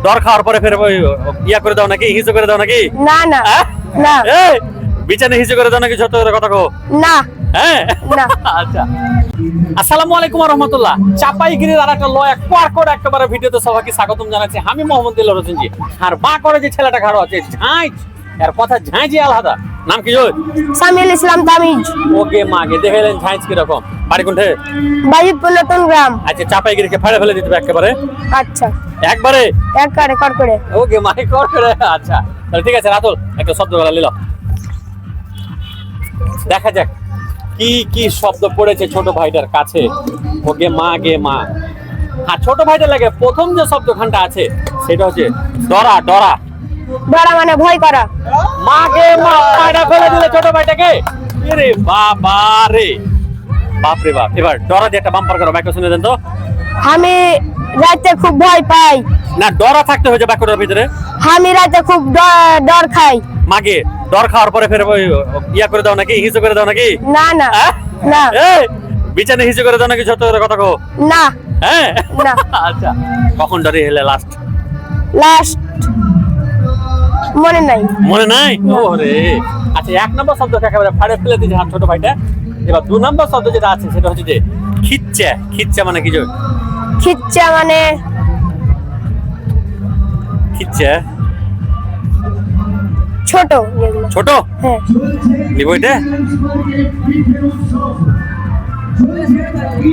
ডর খাওয়ার পরে ফের ওই ইয়া করে দাও নাকি, হিসু করে দাও নাকি? না না হ্যাঁ? না এই বিছানে হিসু করে দাও নাকি? সত্য করে কথা কও। না হ্যাঁ না। আচ্ছা, আসসালামু আলাইকুম ওয়া রাহমাতুল্লাহ। চাপাইগিরির আরেকটা লয় কোয়ার একেবারে ভিডিওতে সবাইকে স্বাগতম জানাচ্ছি। আমি মোহাম্মদ দিলর হোসেন জি। আর বা করে যে ছেলেটা খাড়ো আছে ঝাঁঝ, এর কথা ঝাঁঝি আলাদা। নাম কি জয়? সামিল ইসলাম তামিজ। ওকে মাগে দেখেলেন ঝাঁঝ কি রকম? বাড়ি কোনঠে? বাজিতপুর নতুন গ্রাম। আচ্ছা, চাপাইগিরিকে ফাড়ে ফেলে দিতে হবে একেবারে, আচ্ছা একবারে এক কারে কর করে। ওকে মাই কর করে। আচ্ছা তাহলে ঠিক আছে, রাতুল একটা শব্দ বলা নিল, দেখা যাক কি কি শব্দ পড়েছে ছোট ভাইটার কাছে। ওকে মা গে মা। আর ছোট ভাইটার লাগে প্রথম যে শব্দখানটা আছে সেটা হচ্ছে ডরা। ডরা ডরা মানে ভয় করা। মা গে মা, পায়রা ফেলে দিলে ছোট ভাইটাকে। আরে বাবা রে, বাপ রে বাপ। এবার ডরা দিয়ে একটা বাম্পার করো, বাক্য শুনে দেন তো। আমি রাতে খুব ভয় পাই। না, ডরা থাকতে হয়েছে বাক্যটার ভিতরে। আমি রাতে খুব ডর খাই। মাগে ডর খাওয়ার পরে ফের ওই ইয়া করে দাও নাকি, হিসু করে দাও নাকি? না না হ্যাঁ? না এই বিছানে হিসু করে দাও নাকি? সত্য করে কথা কও। না হ্যাঁ না। আচ্ছা, কখন ডরে হেলে লাস্ট? লাস্ট মনে নাই। মনে নাই? ওরে আচ্ছা, এক নম্বর শব্দ একেবারে ফাড়ে ফেলে দিয়েছে হাত ছোট ভাইটা। এবার দু নম্বর শব্দ যেটা আছে সেটা হচ্ছে যে খিচ্ছে। খিচ্ছে মানে কি? খিচ্চা মানে খিচ্ছে ছোট যেগুলো। ছোট হ্যাঁ নিব এটা।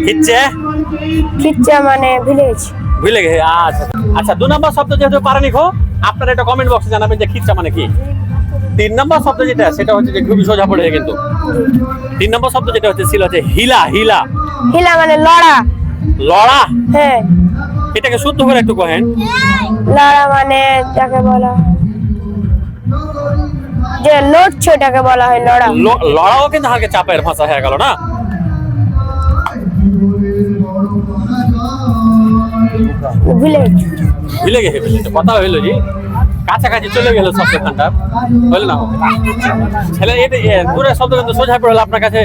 খিচ্ছে খিচ্চা মানে ভিলেজ। ভুলে গেছে। আচ্ছা আচ্ছা, দু নম্বর শব্দ যেহেতু পারেনি খো, আপনারা এটা কমেন্ট বক্সে জানাবেন যে খিচ্ছা মানে কি। তিন নম্বর শব্দ যেটা সেটা হচ্ছে যে খুবই সোজা পড়ে কিন্তু। তিন নম্বর শব্দ যেটা হচ্ছে ছিল হচ্ছে হিলা। হিলা হিলা মানে লড়া। লড়া, হ্যাঁ এটাকে শুদ্ধ করে একটু কহেন। লড়া মানে যাকে বলা হয় যে লড়ছে ওটাকে বলা হয় লড়া। লড়াও কিন্তু হালকা চাপের ভাষা হয়ে গেল না। ভিলেজ। ভুলে গেছে কথা হইলো জি, কাছাকাছি চলে গেল শব্দখানটা, হইলো না? ছেলে এটা দূরের শব্দ কিন্তু সোজা পড়লো আপনার কাছে।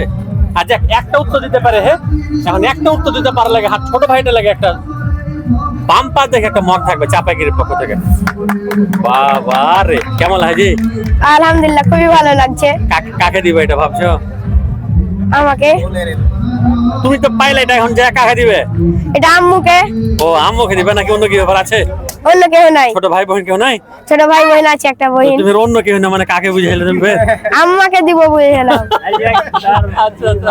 আর যাক, একটা উত্তর দিতে পারে। হ্যাঁ, এখন একটা উত্তর দিতে পারা লাগে হাত ছোট ভাইটা লাগে একটা বাম্পার দেখে একটা মগ থাকবে চাপাইগিরির পক্ষ থেকে। বাবা রে, কেমন লাগে জি? আলহামদুলিল্লাহ খুবই ভালো লাগছে। কাকে দিবে এটা ভাবছো? আমাকে। তুমি তো পাইলে এটা, এখন যা কাকে দিবে? এটা আম্মুকে। ও আম্মুকে দিবে নাকি অন্য কি ব্যাপার আছে? অন্য কেউ নাই। ছোট ভাই বোন কেউ নাই? ছোট ভাই বোন আছে একটা বহিন। তুমি অন্য কেউ না মানে কাকে বুঝাইলে তুমি? আম্মাকে দিব বুঝে গেলাম। আচ্ছা আচ্ছা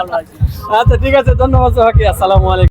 আচ্ছা, ঠিক আছে, ধন্যবাদ সবাইকে। আসসালামু আলাইকুম।